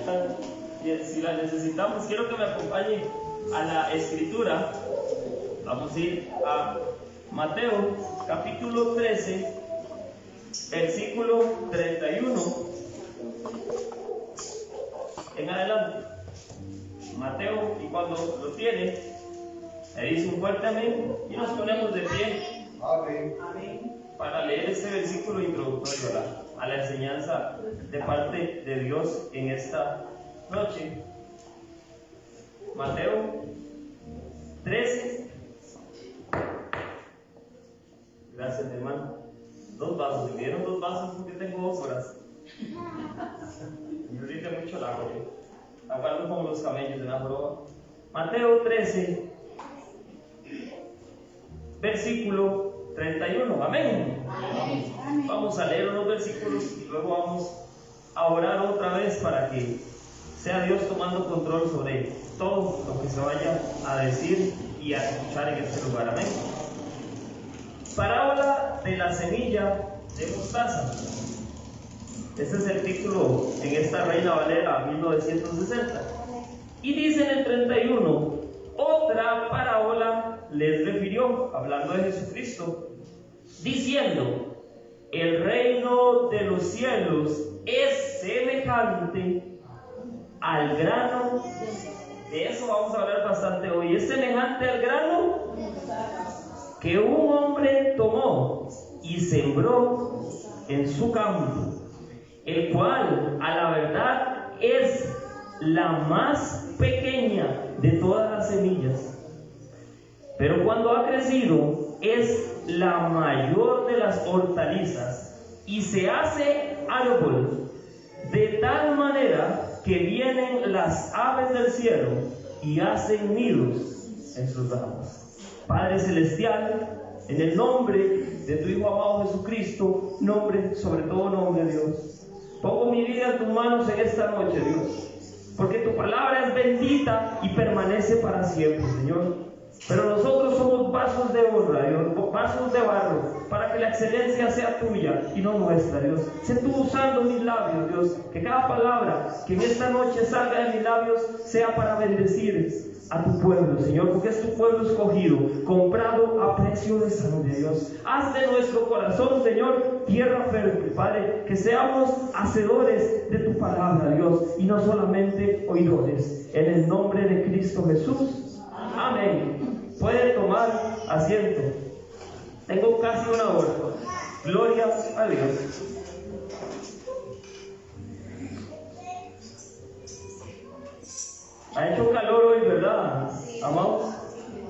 están, si la necesitamos, quiero que me acompañe a la escritura. Vamos a ir a Mateo capítulo 13, versículo 31 en adelante. Mateo, y cuando lo tiene, le dice un fuerte amén y nos ponemos de pie. Amén. Para leer este versículo introductorio a la enseñanza de parte de Dios en esta noche. Mateo 13. Gracias, hermano. 2 vasos. Si vieron 2 vasos, porque tengo 2 horas. Me rinde mucho el agua. Aguardo como los camellos de la joroba. Mateo 13, versículo 31. Amén. Amén. Vamos a leer unos versículos y luego vamos a orar otra vez para que sea Dios tomando control sobre todo lo que se vaya a decir y a escuchar en este lugar. Amén. Parábola de la semilla de mostaza. Este es el título en esta Reina Valera 1960. Y dice en el 31, otra parábola les refirió, hablando de Jesucristo, diciendo: el reino de los cielos es semejante al grano. De eso vamos a hablar bastante hoy. Es semejante al grano que un hombre tomó y sembró en su campo, el cual a la verdad es la más pequeña de todas las semillas, pero cuando ha crecido es la mayor de las hortalizas y se hace árbol, de tal manera que vienen las aves del cielo y hacen nidos en sus ramas. Padre celestial, en el nombre de tu Hijo amado Jesucristo, nombre, sobre todo nombre, Dios, pongo mi vida en tus manos en esta noche, Dios, porque tu palabra es bendita y permanece para siempre, Señor. Pero nosotros somos vasos de honra, Dios, vasos de barro, para que la excelencia sea tuya y no nuestra, Dios. Sé tú usando mis labios, Dios, que cada palabra que en esta noche salga de mis labios sea para bendecir a tu pueblo, Señor, porque es tu pueblo escogido, comprado a precio de sangre, Dios. Haz de nuestro corazón, Señor, tierra fértil, Padre, que seamos hacedores de tu palabra, Dios, y no solamente oidores. En el nombre de Cristo Jesús, amén. Puede tomar asiento. Tengo casi una hora. Gloria a Dios. Ha hecho calor hoy, ¿verdad, amados?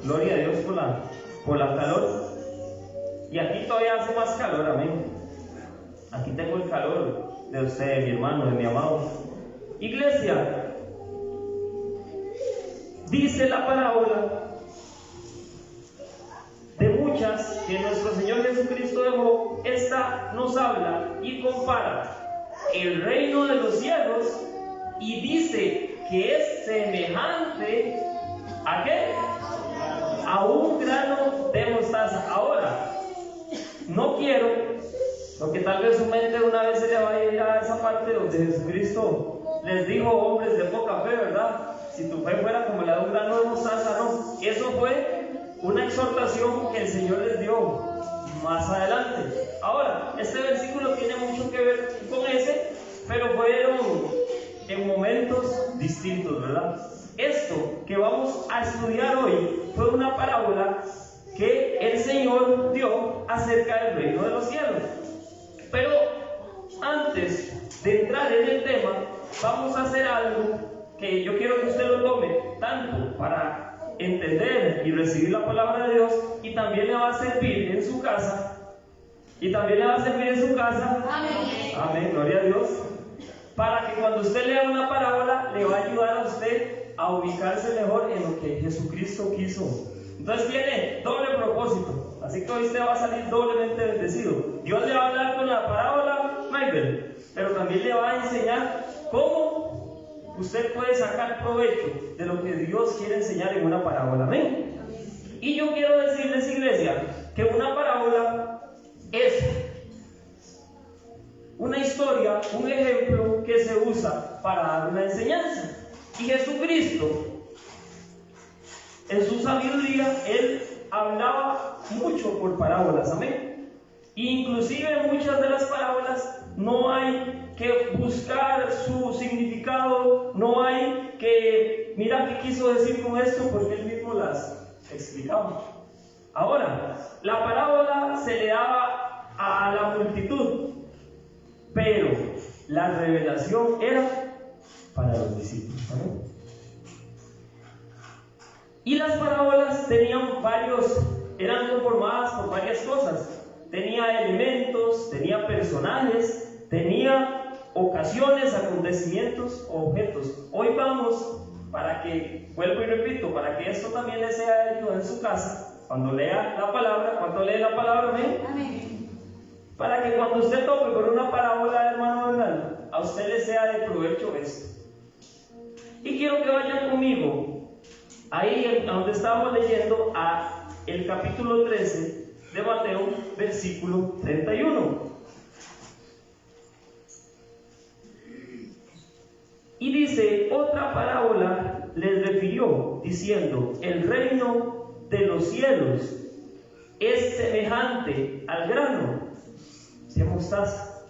Gloria a Dios por la calor. Y aquí todavía hace más calor, amén. Aquí tengo el calor de usted, mi hermano, de mi amado. Iglesia, dice la parábola de muchas que nuestro Señor Jesucristo dejó. Esta nos habla y compara el reino de los cielos y dice que es semejante ¿a qué? A un grano de mostaza. Ahora, no quiero, porque tal vez su mente una vez se le vaya a ir a esa parte donde Jesucristo les dijo: hombres de poca fe, ¿verdad? Si tu fe fuera como la de un grano de mostaza, no. Eso fue una exhortación que el Señor les dio más adelante. Ahora, este versículo tiene mucho que ver con ese, pero fueron en momentos distintos, ¿verdad? Esto que vamos a estudiar hoy fue una parábola que el Señor dio acerca del reino de los cielos. Pero antes de entrar en el tema, vamos a hacer algo que yo quiero que usted lo tome tanto para entender y recibir la palabra de Dios, y también le va a servir en su casa. Amén. Amén, gloria a Dios. Para que cuando usted lea una parábola le va a ayudar a usted a ubicarse mejor en lo que Jesucristo quiso. Entonces tiene doble propósito, así que hoy usted va a salir doblemente bendecido. Dios le va a hablar con la parábola, Michael, pero también le va a enseñar cómo usted puede sacar provecho de lo que Dios quiere enseñar en una parábola. Amén. Y yo quiero decirles, iglesia, que una parábola es una historia, un ejemplo que se usa para dar una enseñanza. Y Jesucristo, en su sabiduría, Él hablaba mucho por parábolas, amén. Inclusive muchas de las parábolas no hay que buscar su significado, no hay que, mira qué quiso decir con esto, porque Él mismo las explicaba. Ahora, la parábola se le daba a la multitud, pero la revelación era para los discípulos, ¿no? Y las parábolas tenían eran conformadas por varias cosas. Tenía elementos, tenía personajes, tenía ocasiones, acontecimientos, objetos. Hoy vamos, vuelvo y repito, para que esto también le sea de ayuda en su casa, cuando lea la palabra. ¿Cuánto lee la palabra? Amén. Amén. Para que cuando usted tope con una parábola, hermano Bernal, a usted le sea de provecho esto. Y quiero que vayan conmigo ahí donde estábamos leyendo, a el capítulo 13 de Mateo, versículo 31. Y dice: otra parábola les refirió, diciendo: el reino de los cielos es semejante al grano de mostaza.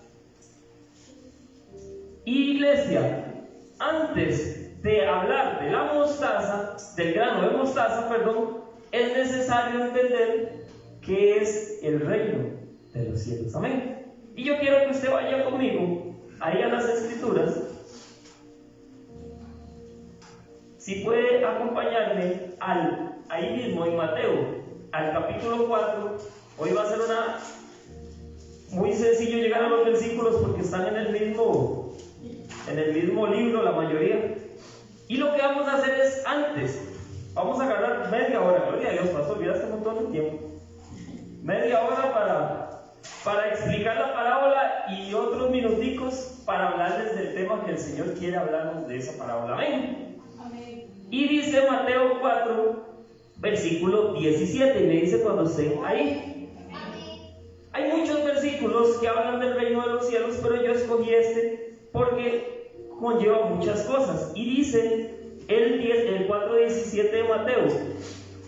Iglesia, antes de hablar de la mostaza, del grano de mostaza, es necesario entender qué es el reino de los cielos. Amén. Y yo quiero que usted vaya conmigo ahí a las Escrituras. Si puede acompañarme ahí mismo en Mateo, al capítulo 4. Hoy va a ser muy sencillo llegar a los versículos porque están en el mismo libro la mayoría. Y lo que vamos a hacer es, vamos a agarrar media hora, gloria a Dios, pastor, mira este montón de tiempo. Media hora para explicar la parábola y otros minuticos para hablarles del tema que el Señor quiere hablarnos de esa parábola. Amén. Amén. Y dice Mateo 4, versículo 17, y me dice cuando estén ahí. Amén. Hay muchos versículos que hablan del reino de los cielos, pero yo escogí este porque conlleva muchas cosas. Y dice el 4:17 de Mateo: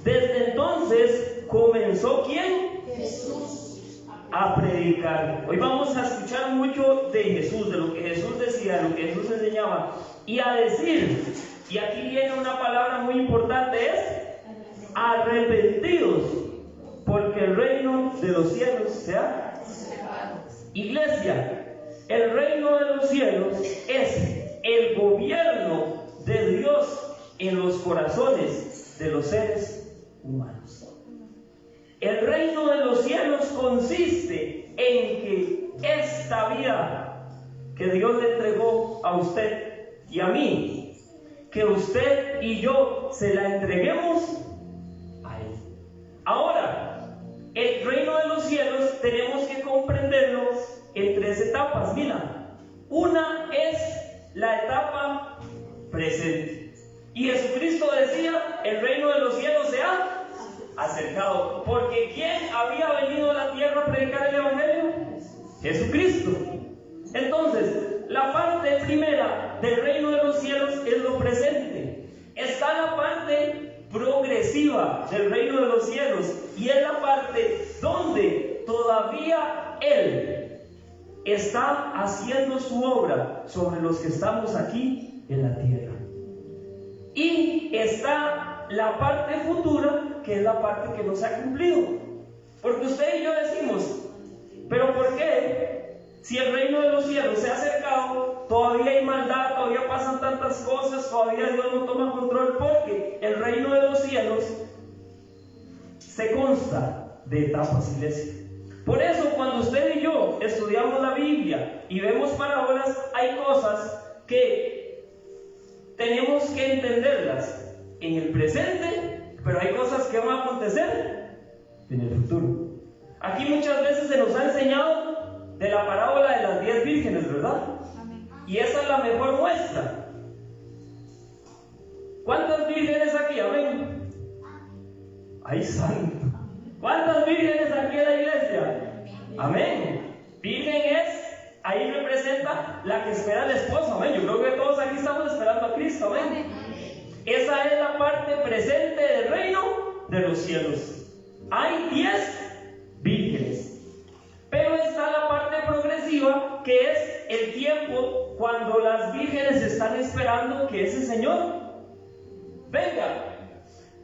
desde entonces comenzó ¿quién? Jesús a predicar. Hoy vamos a escuchar mucho de Jesús, de lo que Jesús decía, de lo que Jesús enseñaba, y a decir, y aquí viene una palabra muy importante, es arrepentidos, porque el reino de los cielos se ha acercado. Iglesia, el reino de los cielos es el gobierno de Dios en los corazones de los seres humanos. El reino de los cielos consiste en que esta vida que Dios le entregó a usted y a mí, que usted y yo se la entreguemos a Él. Ahora, el reino de los cielos tenemos que comprenderlo en 3 etapas. Mira, una es la etapa presente. Y Jesucristo decía: el reino de los cielos se ha acercado. Porque ¿quién había venido a la tierra a predicar el evangelio? Jesucristo. Entonces, la parte primera del reino de los cielos es lo presente. Está la parte progresiva del reino de los cielos, y es la parte donde todavía Él está haciendo su obra sobre los que estamos aquí en la tierra. Y está la parte futura, que es la parte que no se ha cumplido. Porque usted y yo decimos: ¿pero por qué? Si el reino de los cielos se ha acercado, todavía hay maldad, todavía pasan tantas cosas, todavía Dios no toma control. Porque el reino de los cielos se consta de etapas, iglesia. Por eso, cuando usted y yo estudiamos la Biblia y vemos parábolas, hay cosas que tenemos que entenderlas en el presente, pero hay cosas que van a acontecer en el futuro. Aquí muchas veces se nos ha enseñado de la parábola de las 10 vírgenes, ¿verdad? Y esa es la mejor muestra. ¿Cuántas vírgenes aquí? Amén. ¡Ay, santo! ¿Cuántas vírgenes aquí en la iglesia? Amén. Virgen es ahí representa la que espera el esposo, amén. Yo creo que todos aquí estamos esperando a Cristo, amén. Esa es la parte presente del reino de los cielos. Hay 10 vírgenes, pero está la parte progresiva, que es el tiempo cuando las vírgenes están esperando que ese Señor venga.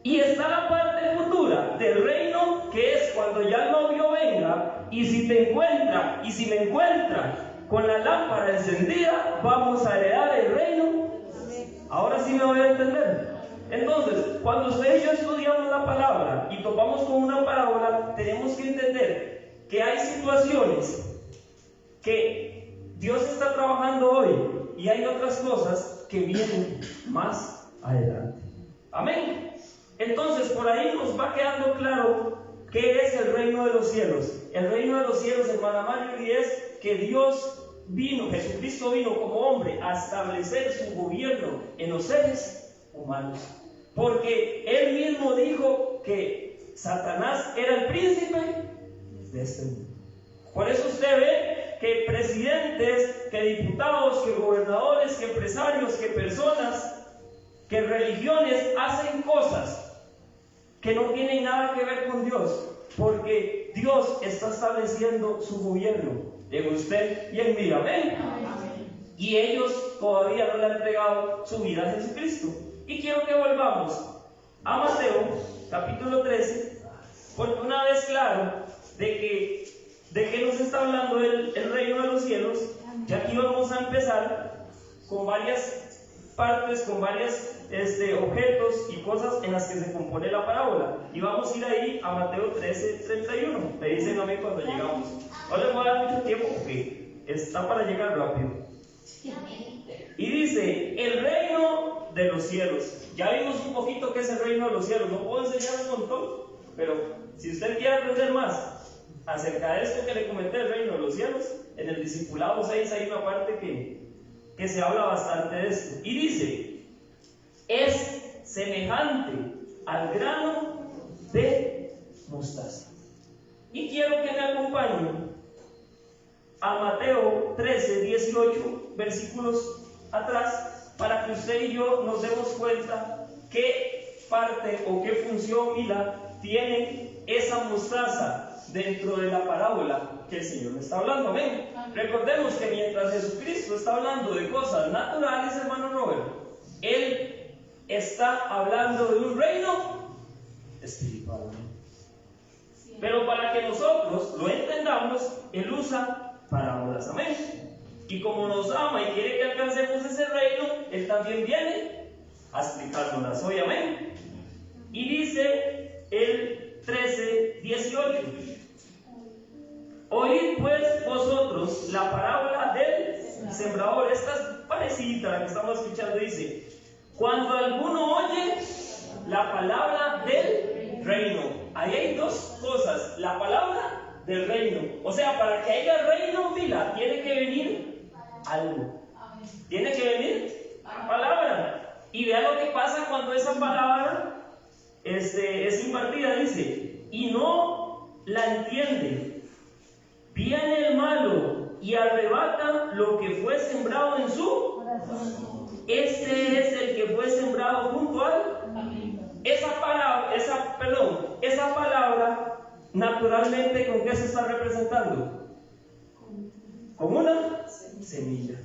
Y está la parte futura del reino, que es cuando ya el novio venga, y si te encuentra, y si me encuentra con la lámpara encendida, vamos a heredar el reino. Ahora sí me voy a entender. Entonces, cuando usted y yo estudiamos la palabra y topamos con una parábola, tenemos que entender que hay situaciones que Dios está trabajando hoy, y hay otras cosas que vienen más adelante. Amén. Entonces, por ahí nos va quedando claro qué es el reino de los cielos. El reino de los cielos, hermana Mari, es que Dios vino, Jesucristo vino como hombre a establecer su gobierno en los seres humanos. Porque Él mismo dijo que Satanás era el príncipe de este mundo. Por eso usted ve que presidentes, que diputados, que gobernadores, que empresarios, que personas, que religiones hacen cosas que no tienen nada que ver con Dios, porque Dios está estableciendo su gobierno en usted y en mí, amén. Y ellos todavía no le han entregado su vida a Jesucristo. Y quiero que volvamos a Mateo capítulo 13, porque una vez claro de que nos está hablando el reino de los cielos, ya aquí vamos a empezar con varias partes, con varios objetos y cosas en las que se compone la parábola. Y vamos a ir ahí a Mateo 13:31. Me dicen a mí cuando llegamos. No les voy a dar mucho tiempo porque está para llegar rápido. Y dice: el reino de los cielos. Ya vimos un poquito qué es el reino de los cielos. No puedo enseñar un montón, pero si usted quiere aprender más acerca de esto que le comenté, el reino de los cielos, en el discipulado 6 hay una parte que se habla bastante de esto. Y dice: es semejante al grano de mostaza. Y quiero que me acompañen a Mateo 13:18, versículos atrás, para que usted y yo nos demos cuenta qué parte o qué función tiene esa mostaza dentro de la parábola que el Señor me está hablando. Amén. Recordemos que mientras Jesucristo está hablando de cosas naturales, hermano Robert, Él está hablando de un reino espiritual. Pero para que nosotros lo entendamos, Él usa parábolas. Amén. Y como nos ama y quiere que alcancemos ese reino, Él también viene a explicárnoslas hoy. Amén. Y dice el 13:18: oíd pues vosotros la parábola del sembrador. Esta es parecida a la que estamos escuchando. Dice: cuando alguno oye la palabra del reino. Ahí hay dos cosas: la palabra del reino. O sea, para que haya reino, mira, tiene que venir algo. Tiene que venir la palabra. Y vea lo que pasa cuando esa palabra es impartida. Dice: y no la entiende. Viene el malo y arrebata lo que fue sembrado en su corazón. Este es el que fue sembrado junto al... Esa palabra, naturalmente, ¿con qué se está representando? Con una semilla.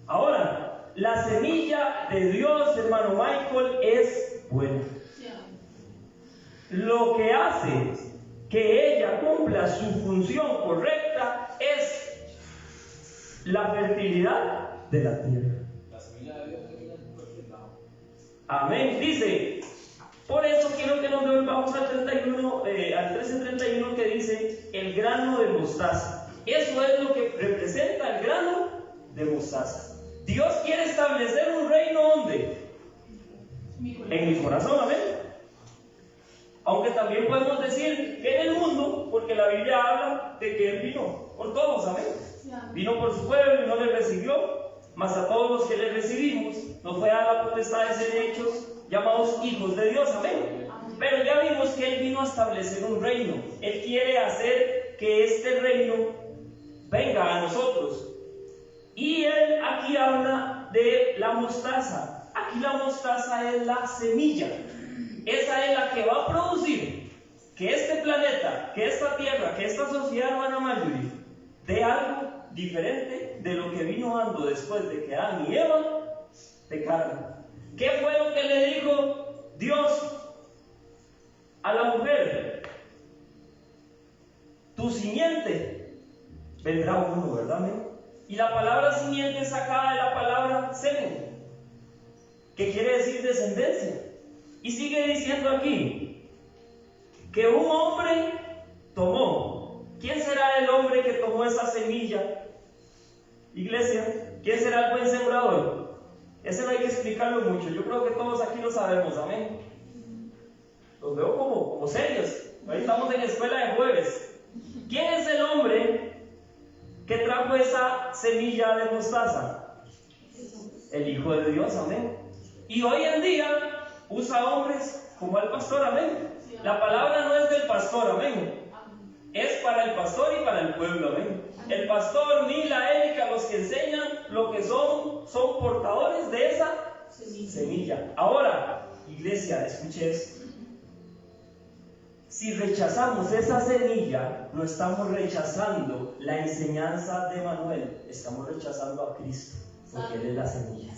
Ahora, la semilla de Dios, hermano Michael, es buena. Lo que hace que ella cumpla su función correcta es la fertilidad de la tierra. Amén. Dice, por eso quiero que nos volvamos al 13:31, que dice el grano de mostaza. Eso es lo que representa el grano de mostaza. Dios quiere establecer un reino, ¿dónde? En mi corazón, amén. Aunque también podemos decir que en el mundo, porque la Biblia habla de que Él vino por todos, amén. Vino por su pueblo y no le recibió, mas a todos los que le recibimos nos fue a la potestad de ser hechos llamados hijos de Dios, amén. Pero ya vimos que Él vino a establecer un reino. Él quiere hacer que este reino venga a nosotros. Y él aquí habla de la mostaza. Aquí la mostaza es la semilla. Esa es la que va a producir que este planeta, que esta tierra, que esta sociedad, hermana Marjorie, dé algo diferente de lo que vino dando después de que Adán y Eva pecaron. ¿Qué fue lo que le dijo Dios a la mujer? Tu simiente vendrá uno, ¿verdad? Y la palabra simiente es sacada de la palabra semen, que quiere decir descendencia. Y sigue diciendo aquí que un hombre tomó. ¿Quién será el hombre que tomó esa semilla? Iglesia, ¿quién será el buen sembrador? Ese no hay que explicarlo mucho. Yo creo que todos aquí lo sabemos, amén. Los veo como serios. Ahí estamos en escuela de jueves. ¿Quién es el hombre que trajo esa semilla de mostaza? El Hijo de Dios, amén. Y hoy en día usa hombres como el pastor, amén. La palabra no es del pastor, amén. Es para el pastor y para el pueblo, amén. El pastor, Mila, Erika, los que enseñan lo que son portadores de esa semilla. Ahora, iglesia, escuche esto. Si rechazamos esa semilla, no estamos rechazando la enseñanza de Manuel, estamos rechazando a Cristo, porque Él es la semilla.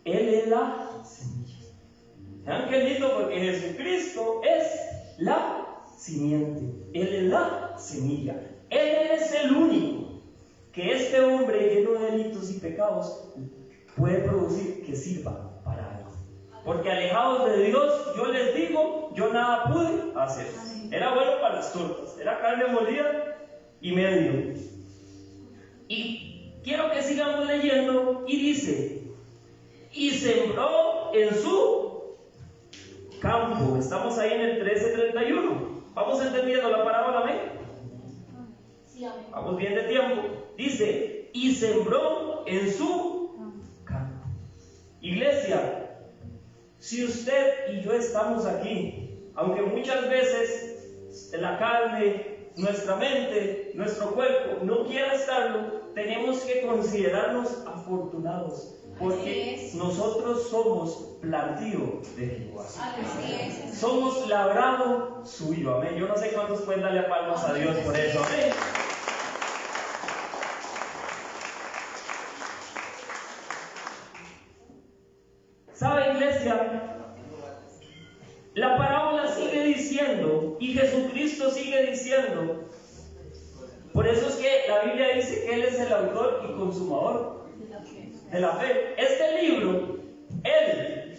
Él es la semilla. Vean qué lindo, porque Jesucristo es la simiente. Él es la semilla. Él es el único que este hombre lleno de delitos y pecados puede producir que sirva para algo. Porque alejados de Dios, yo les digo, yo nada pude hacer. Era bueno para las tortas, era carne molida y medio. Y quiero que sigamos leyendo, y dice: y sembró en su campo. Estamos ahí en el 13:31. Vamos entendiendo la parábola, amén. Sí, amén. Vamos bien de tiempo. Dice: y sembró en su campo. Iglesia, si usted y yo estamos aquí, aunque muchas veces la carne, nuestra mente, nuestro cuerpo no quiera estarlo, tenemos que considerarnos afortunados, porque nosotros somos plantío de Jehová. Somos labrado suyo, amén. Yo no sé cuántos pueden darle palmas a Dios por eso, amén. ¿Sabe, iglesia? La parábola sigue diciendo, y Jesucristo sigue diciendo, por eso es que la Biblia dice que Él es el autor y consumador de la fe. Este libro, Él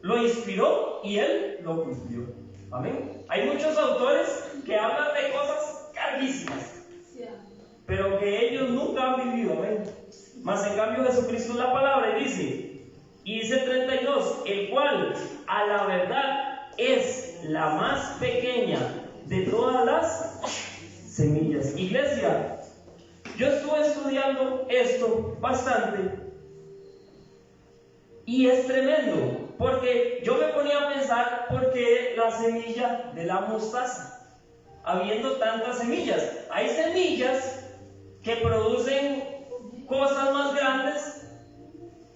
lo inspiró y Él lo cumplió. Amén. Hay muchos autores que hablan de cosas carguísimas, pero que ellos nunca han vivido. Amén. Mas en cambio Jesucristo es la palabra y dice 32, el cual a la verdad es la más pequeña de todas las semillas. Iglesia, yo estuve estudiando esto bastante y es tremendo, porque yo me ponía a pensar por qué la semilla de la mostaza, habiendo tantas semillas. Hay semillas que producen cosas más grandes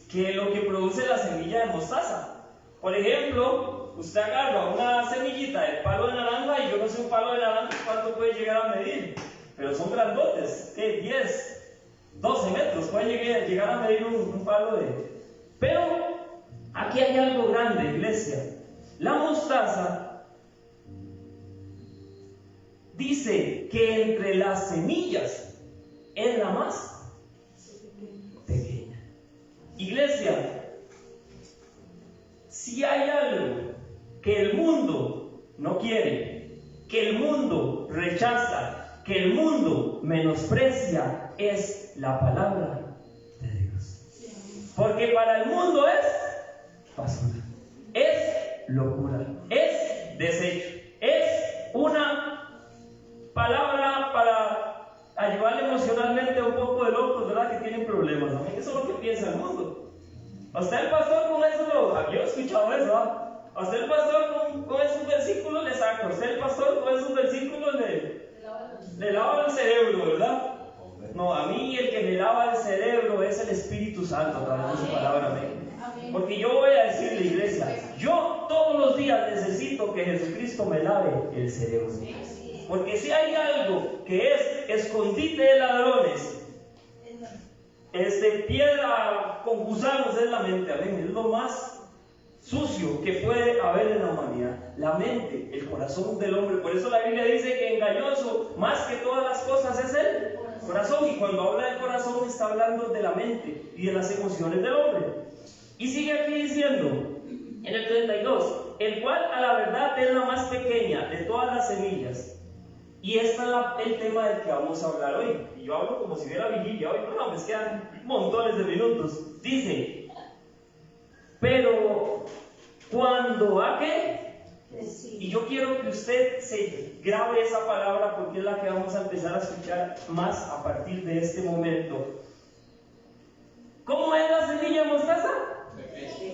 que lo que produce la semilla de mostaza. Por ejemplo, usted agarra una semillita de palo de naranja, y yo no sé un palo de naranja cuánto puede llegar a medir, pero son grandotes, ¿qué? 10, 12 metros puede llegar a medir un palo de... Pero aquí hay algo grande, iglesia. La mostaza dice que entre las semillas es la más pequeña. Iglesia, si hay algo que el mundo no quiere, que el mundo rechaza, que el mundo menosprecia, es la palabra de Dios. Porque para el mundo es basura, es locura, es desecho, es una palabra para ayudarle emocionalmente a un poco de locos, ¿verdad? Que tienen problemas. ¿No? Eso es lo que piensa el mundo. A usted el pastor con eso, yo he escuchado eso, ¿verdad? A usted el pastor con esos versículos le saca, a usted el pastor con esos versículos le lava el cerebro, ¿verdad? No, a mí el que me lava el cerebro es el Espíritu Santo, a través de su palabra. Amén. Porque yo voy a decirle, iglesia, yo todos los días necesito que Jesucristo me lave el cerebro. Porque si hay algo que es escondite de ladrones, piedra con gusanos, es la mente. Amén. Es lo más sucio que puede haber en la humanidad, la mente, el corazón del hombre. Por eso la Biblia dice que engañoso más que todas las cosas es el corazón, y cuando habla del corazón está hablando de la mente y de las emociones del hombre. Y sigue aquí diciendo en el 32, el cual a la verdad es la más pequeña de todas las semillas. Y este es el tema del que vamos a hablar hoy. Y yo hablo como si hubiera vigilia hoy, pero no, me quedan montones de minutos. Dice, pero cuando ¿a qué? Y yo quiero que usted se grabe esa palabra, porque es la que vamos a empezar a escuchar más a partir de este momento. ¿Cómo es la semilla de mostaza?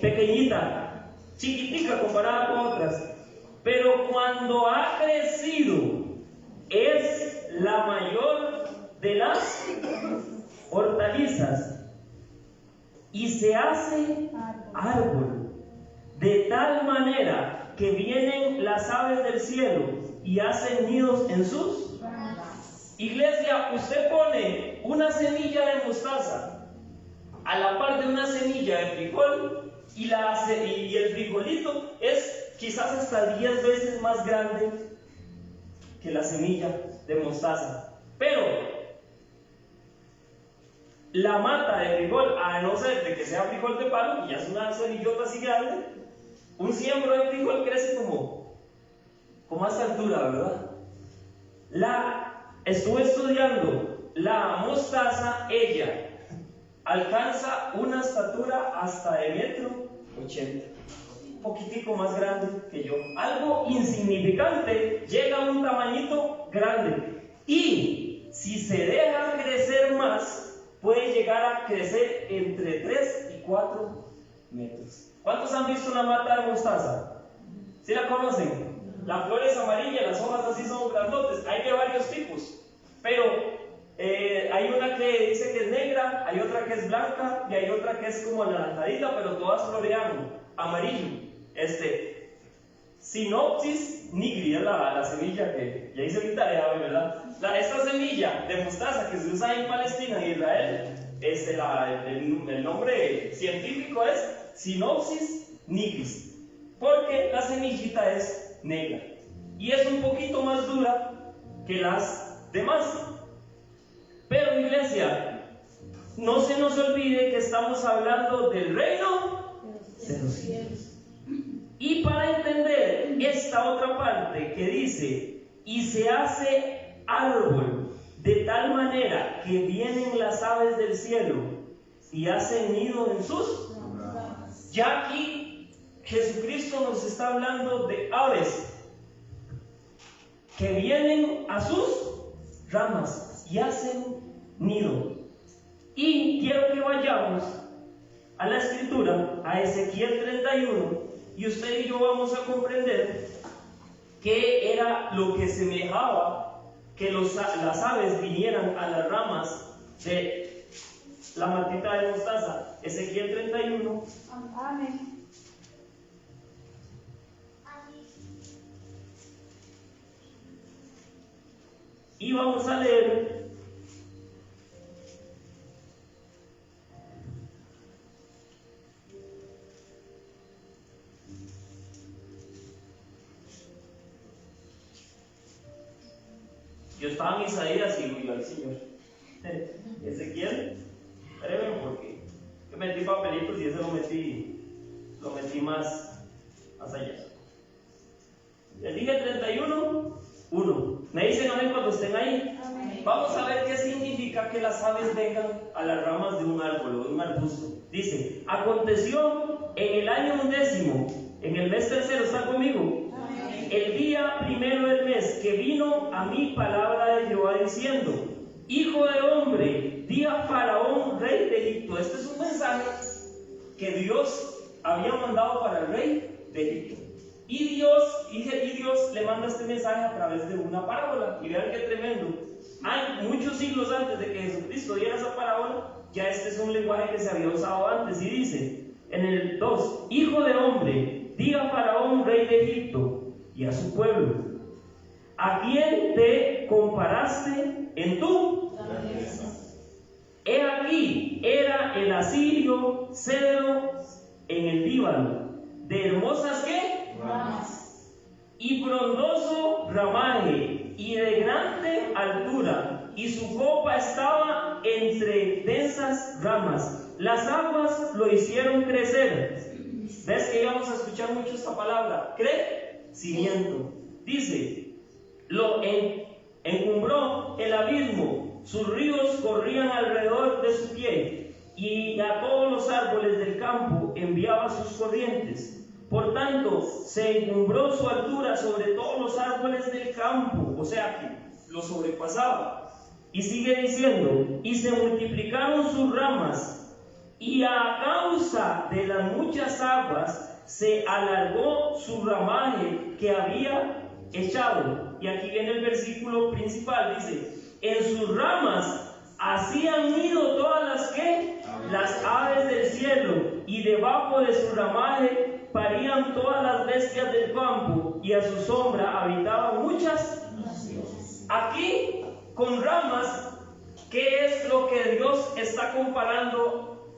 Pequeñita, chiquitica comparada con otras. Pero cuando ha crecido, es la mayor de las hortalizas y se hace árbol, de tal manera que vienen las aves del cielo y hacen nidos en sus ramas. Iglesia, usted pone una semilla de mostaza a la par de una semilla de frijol y el frijolito es quizás hasta 10 veces más grande que la semilla de mostaza. Pero la mata de frijol, a no ser de que sea frijol de palo, y ya es una semillota así grande, un siembro de frijol crece como a esta altura, ¿verdad? Estuve estudiando la mostaza, ella alcanza una estatura hasta de 1,80 m, un poquitico más grande que yo, algo insignificante, llega a un tamañito grande, y si se deja crecer más, puede llegar a crecer entre 3 y 4 metros. ¿Cuántos han visto una mata de mostaza? ¿Sí la conocen? La flor es amarilla, las hojas así son grandotes. Hay de varios tipos, pero hay una que dice que es negra, hay otra que es blanca y hay otra que es como anaranjadita, pero todas florean amarillo. Sinopsis nigri es la semilla que ya hice mi tarea, ¿verdad? Esta semilla de mostaza que se usa en Palestina y Israel, el nombre científico es Sinopsis nigris, porque la semillita es negra y es un poquito más dura que las demás. Pero, iglesia, no se nos olvide que estamos hablando del reino de los cielos. Y para entender esta otra parte que dice, y se hace árbol de tal manera que vienen las aves del cielo y hacen nido en sus ramas. Ya aquí Jesucristo nos está hablando de aves que vienen a sus ramas y hacen nido. Y quiero que vayamos a la escritura, a Ezequiel 31, y usted y yo vamos a comprender qué era lo que semejaba que las aves vinieran a las ramas de la matita de mostaza. Ezequiel 31. Amén. Y vamos a leer yo estaba en Isaías y digo al Señor, Ezequiel, espérame porque yo metí papelitos y ese lo metí más allá. Les dije 31, 1. ¿Me dicen amén cuando estén ahí? Amén. Vamos a ver qué significa que las aves vengan a las ramas de un árbol o de un arbusto. Dice, aconteció en el año 11, en el mes tercero, ¿está conmigo? El día primero del mes, que vino a mí palabra de Jehová diciendo, hijo de hombre, di a Faraón, rey de Egipto. Este es un mensaje que Dios había mandado para el rey de Egipto. Y Dios le manda este mensaje a través de una parábola. Y vean qué tremendo. muchos siglos antes de que Jesucristo diera esa parábola, ya este es un lenguaje que se había usado antes, y dice en el 2: Hijo de hombre, diga a Faraón, rey de Egipto, y a su pueblo: ¿a quién te comparaste en tu grandeza? He aquí, era el asirio cedro en el Líbano, de hermosas ¿qué? Ramas. Y frondoso ramaje, y de grande altura, y su copa estaba entre densas ramas. Las aguas lo hicieron crecer. ¿Ves que íbamos a escuchar mucho esta palabra? Crecimiento. Dice, lo encumbró el abismo, sus ríos corrían alrededor de su pie, y a todos los árboles del campo enviaba sus corrientes. Por tanto, se encumbró su altura sobre todos los árboles del campo, o sea que lo sobrepasaba. Y sigue diciendo, y se multiplicaron sus ramas, y a causa de las muchas aguas se alargó su ramaje que había echado. Y aquí viene el versículo principal, dice, en sus ramas hacían nido todas las ¿qué? Las aves del cielo, y debajo de su ramaje parían todas las bestias del campo, y a su sombra habitaban muchas naciones. Aquí, con ramas, ¿qué es lo que Dios está comparando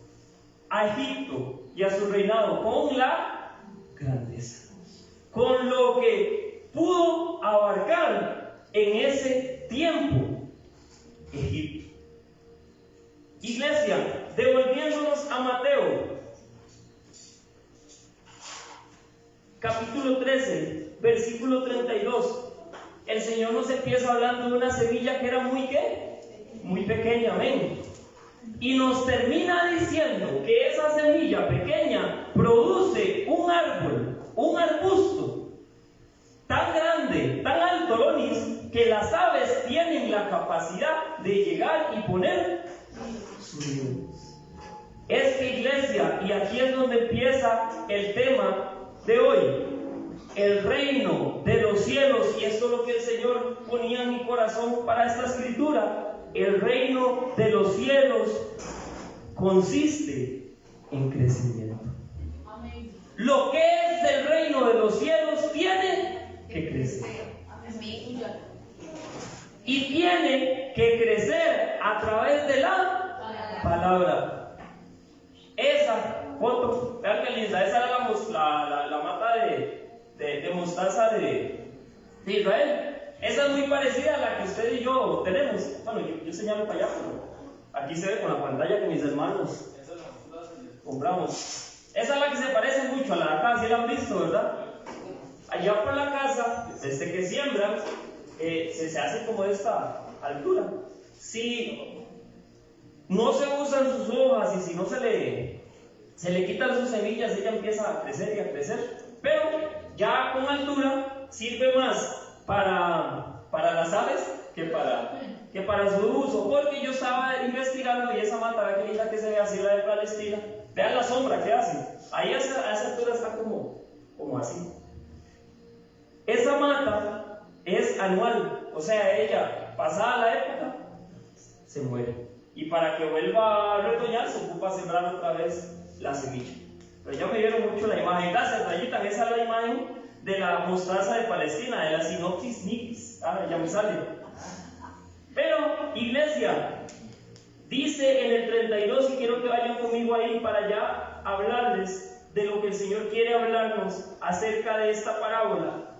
a Egipto y a su reinado? Con la grandeza, con lo que pudo abarcar en ese tiempo Egipto. Iglesia, devolviéndonos a Mateo capítulo 13, versículo 32, el Señor nos empieza hablando de una semilla que era muy ¿qué? Muy pequeña, amén. Y nos termina diciendo que esa semilla pequeña produce un árbol, un arbusto tan grande, tan alto, Lonis, que las aves tienen la capacidad de llegar y poner su nido. Es que, iglesia, y aquí es donde empieza el tema de hoy, el reino de los cielos, y esto es lo que el Señor ponía en mi corazón para esta escritura. El reino de los cielos consiste en crecimiento. Amén. Lo que es del reino de los cielos tiene que crecer. Amén. Y tiene que crecer a través de la palabra. Esa foto, vean qué linda, esa era la mata de mostaza de Israel. Esa es muy parecida a la que usted y yo tenemos. Bueno, yo señalo para allá, pero aquí se ve con la pantalla que mis hermanos compramos. Esa es la que se parece mucho a la de acá, si la han visto, ¿verdad? Allá por la casa, desde que siembran, se hace como de esta altura. Si no se usan sus hojas y si no se le quitan sus semillas, ella empieza a crecer y a crecer. Pero ya con altura sirve más para las aves que para su uso. Porque yo estaba investigando y esa mata, vean qué linda que se ve así, la de Palestina. Vean la sombra que hace. Ahí a esa altura está como así. Esa mata es anual, o sea, ella, pasada la época, se muere. Y para que vuelva a retoñar, se ocupa sembrar otra vez la semilla. Pero ya me dieron mucho la imagen. Gracias, Rayita. Esa es la imagen de la mostaza de Palestina, de la Sinopsis nigricans. Ya me sale. Pero, iglesia, dice en el 32, y quiero que vayan conmigo ahí para ya hablarles de lo que el Señor quiere hablarnos acerca de esta parábola.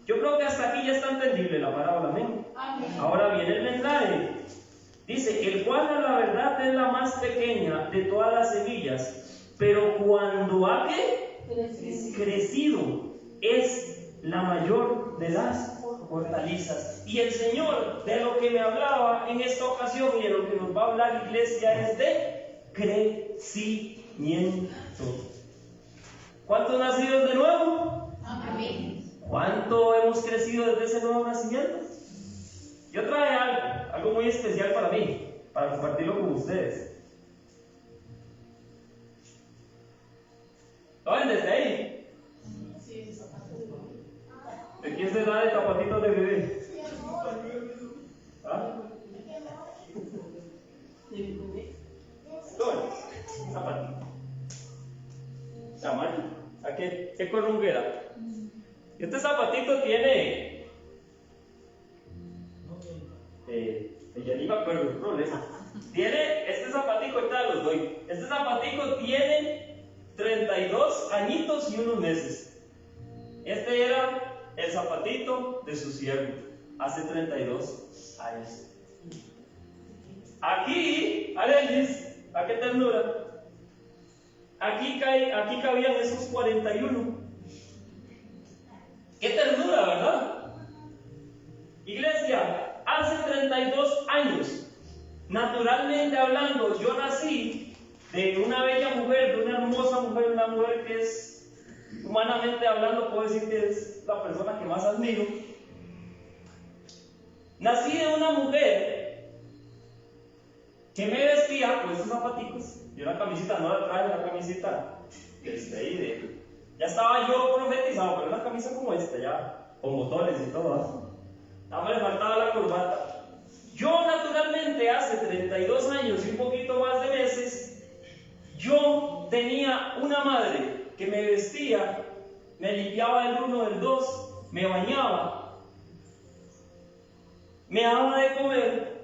Yo creo que hasta aquí ya está entendible la parábola, amén. Ahora viene el mensaje. Dice, el cual a la verdad es la más pequeña de todas las semillas, pero cuando ha crecido es la mayor de las hortalizas. Y el Señor, de lo que me hablaba en esta ocasión y de lo que nos va a hablar, iglesia, es de crecimiento. ¿Cuántos nacidos de nuevo? Amén. ¿Cuánto hemos crecido desde ese nuevo nacimiento? Yo traje algo muy especial para mí, para compartirlo con ustedes. ¿Lo ven desde ahí? ¿De quién se da de zapatitos de bebé? ¿Ah? Amarillo. ¿A qué color era? Este zapatito tiene. Ya ni me acuerdo el problema. Tiene este zapatico, ahorita los doy. Este zapatico tiene 32 añitos y unos meses. Este era el zapatito de su siervo hace 32 años. Aquí, Alexis, ¿a qué ternura? Aquí cabían esos 41. ¡Qué ternura, verdad! Iglesia, hace 32 años, naturalmente hablando, yo nací de una bella mujer, de una hermosa mujer, una mujer que es, humanamente hablando, puedo decir que es la persona que más admiro. Nací de una mujer que me vestía con esos zapaticos y una camisita, no la traje, una camisita ya estaba yo profetizado, pero una camisa como esta, ya con botones y todo, nada más le faltaba la corbata. Yo naturalmente hace 32 años y un poquito más de meses, yo tenía una madre que me vestía, me limpiaba del 1 del 2, me bañaba, me daba de comer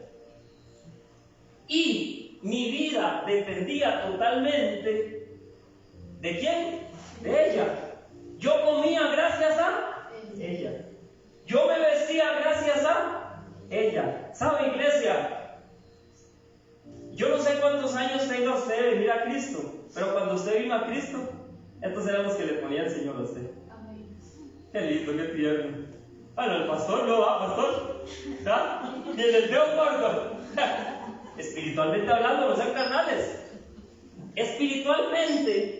y mi vida dependía totalmente ¿de quién? De ella. Yo comía gracias a ella. Yo me vestía gracias a ella. ¿Sabe, iglesia? Yo no sé cuántos años tenga usted de venir a Cristo, pero cuando usted vino a Cristo, estos eran los que le ponía el Señor a usted. Qué lindo, qué tierno. Bueno, el pastor no va, pastor. ¿Ah? Y el del dedo corto. Espiritualmente hablando, no sean carnales. Espiritualmente,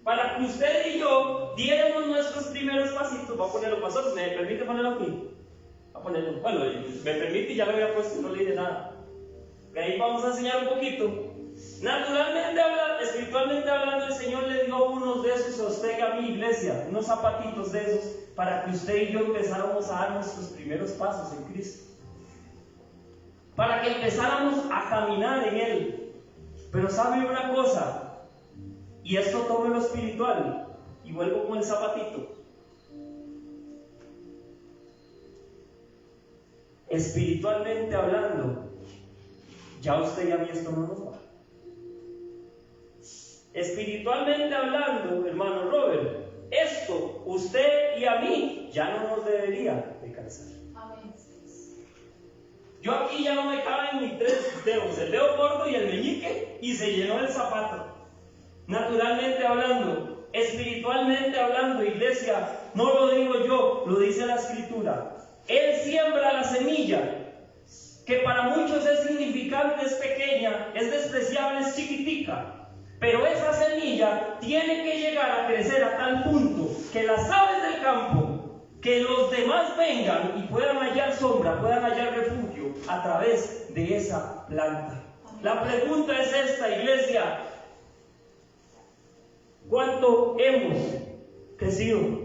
para que usted y yo diéramos nuestros primeros pasitos, voy a ponerlo, pastor, ¿me permite ponerlo aquí? Voy a ponerlo, bueno, me permite y ya lo había puesto, no le dije nada. De ahí vamos a enseñar un poquito. Naturalmente hablando, espiritualmente hablando, el Señor le dio unos de esos a usted y a mi iglesia, unos zapatitos de esos, para que usted y yo empezáramos a dar nuestros primeros pasos en Cristo. Para que empezáramos a caminar en Él. Pero sabe una cosa, y esto todo en lo espiritual, y vuelvo con el zapatito. Espiritualmente hablando, ya usted y a mí esto no nos va. Espiritualmente hablando, hermano Robert, esto usted y a mí ya no nos debería de cansar. Yo aquí ya no me caben ni 3 dedos, el dedo corto y el meñique, y se llenó el zapato. Naturalmente hablando, espiritualmente hablando, iglesia, no lo digo yo, lo dice la Escritura. Él siembra la semilla, que para muchos es insignificante, es pequeña, es despreciable, es chiquitica. Pero esa semilla tiene que llegar a crecer a tal punto que las aves del campo, que los demás vengan y puedan hallar sombra, puedan hallar refugio a través de esa planta. La pregunta es esta, iglesia: ¿cuánto hemos crecido?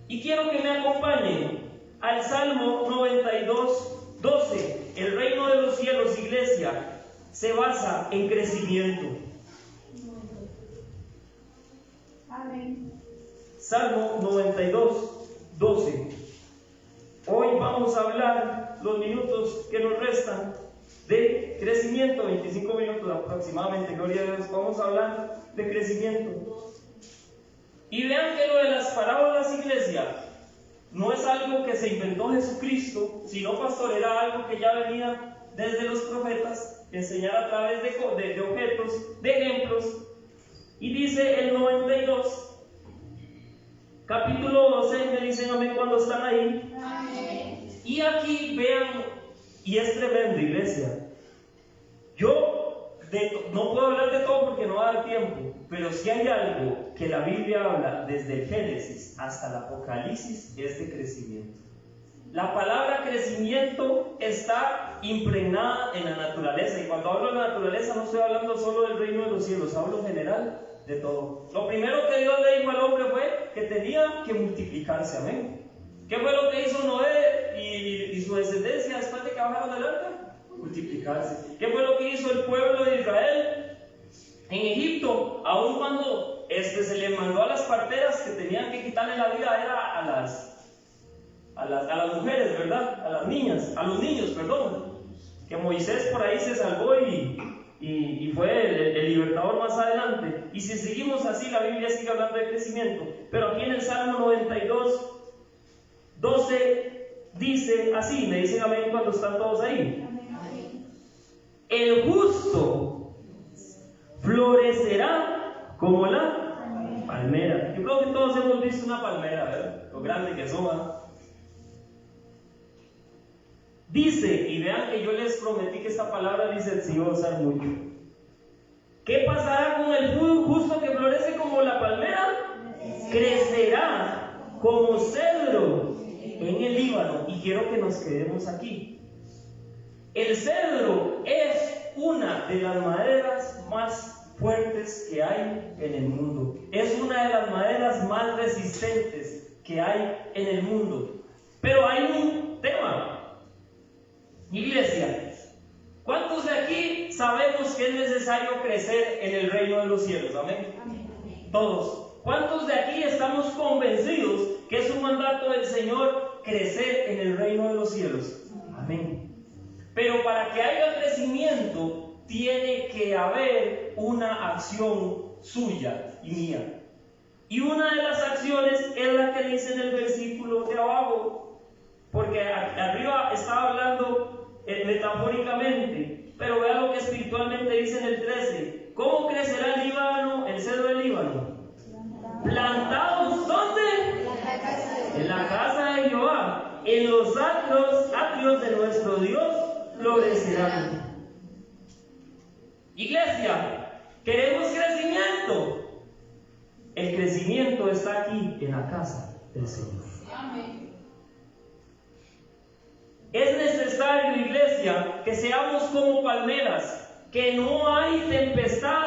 Y quiero que me acompañen al Salmo 92, 12. El reino de los cielos, iglesia, se basa en crecimiento. Amén. Salmo 92, 12. Hoy vamos a hablar los minutos que nos restan de crecimiento, 25 minutos aproximadamente, gloria a Dios. Vamos a hablar de crecimiento. Y vean que lo de las parábolas, iglesia, no es algo que se inventó Jesucristo, sino, pastor, era algo que ya venía desde los profetas, enseñar a través de objetos, de ejemplos. Y dice el 92, capítulo 12, me dicen amén cuando están ahí. Amén. Y aquí vean, y es tremendo, iglesia. Yo no puedo hablar de todo porque no va a dar tiempo, pero si hay algo que la Biblia habla desde el Génesis hasta el Apocalipsis, es de crecimiento. La palabra crecimiento está impregnada en la naturaleza, y cuando hablo de la naturaleza no estoy hablando solo del reino de los cielos, hablo en general de todo. Lo primero que Dios le dijo al hombre fue que tenía que multiplicarse, amén. ¿Qué fue lo que hizo Noé y su descendencia después de que bajaron del arca? Multiplicarse. ¿Qué fue lo que hizo el pueblo de Israel en Egipto? A Aun cuando se le mandó a las parteras que tenían que quitarle la vida, era a las mujeres, ¿verdad? A las niñas, a los niños, perdón. Que Moisés por ahí se salvó y fue el libertador más adelante. Y si seguimos así, la Biblia sigue hablando de crecimiento. Pero aquí en el Salmo 92, 12, dice así, me dicen amén cuando están todos ahí. El justo florecerá como la palmera. Yo creo que todos hemos visto una palmera, ¿verdad? Lo grande que son, ¿verdad? Dice, y vean que yo les prometí que esta palabra dice, se iba a usar mucho. ¿Qué pasará con el justo que florece como la palmera? Crecerá como cedro en el Líbano. Y quiero que nos quedemos aquí. El cedro es una de las maderas más fuertes que hay en el mundo. Es una de las maderas más resistentes que hay en el mundo. Pero hay un tema. Iglesia, ¿cuántos de aquí sabemos que es necesario crecer en el reino de los cielos? Amén. Todos. ¿Cuántos de aquí estamos convencidos que es un mandato del Señor crecer en el reino de los cielos? Amén. Pero para que haya crecimiento, tiene que haber una acción suya y mía. Y una de las acciones es la que dice en el versículo de abajo, porque arriba estaba hablando metafóricamente, pero vea lo que espiritualmente dice en el 13. ¿Cómo crecerá el Líbano, el cedro del Líbano? Plantados, ¿dónde? En la casa de Jehová, en los atrios de nuestro Dios florecerán. Iglesia, ¿queremos crecimiento? El crecimiento está aquí en la casa del Señor. Amén. Es necesario, iglesia, que seamos como palmeras, que no hay tempestad,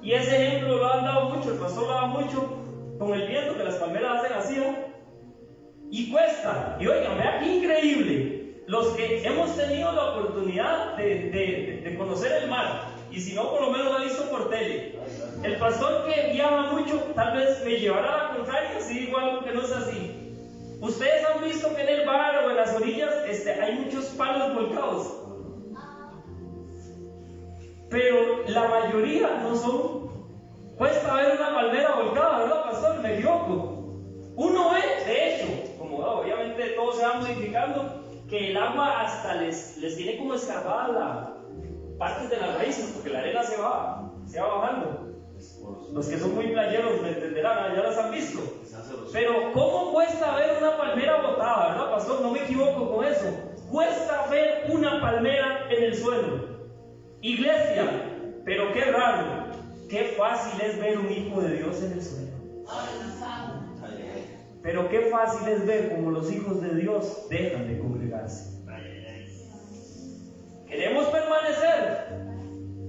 y ese ejemplo lo han dado mucho, el pastor lo da mucho, con el viento, que las palmeras hacen así, ¿no? Y cuesta, y oigan, vean qué increíble, los que hemos tenido la oportunidad de conocer el mar, y si no, por lo menos lo he visto por tele. El pastor que viaja mucho, tal vez me llevará a la contraria, si digo algo que no es así. Ustedes han visto que en el bar o en las orillas hay muchos palos volcados, pero la mayoría no son. Cuesta ver una palmera volcada, ¿verdad, pastor? Me equivoco. Uno ve, de hecho, como obviamente todo se va modificando, que el agua hasta les tiene como escarbada partes de las raíces, porque la arena se va bajando. Los que son muy playeros me entenderán, ya las han visto. Pero ¿cómo cuesta ver una palmera botada, verdad, pastor? No me equivoco con eso. Cuesta ver una palmera en el suelo. Iglesia, pero qué raro, qué fácil es ver un hijo de Dios en el suelo. Pero qué fácil es ver cómo los hijos de Dios dejan de congregarse. Queremos permanecer,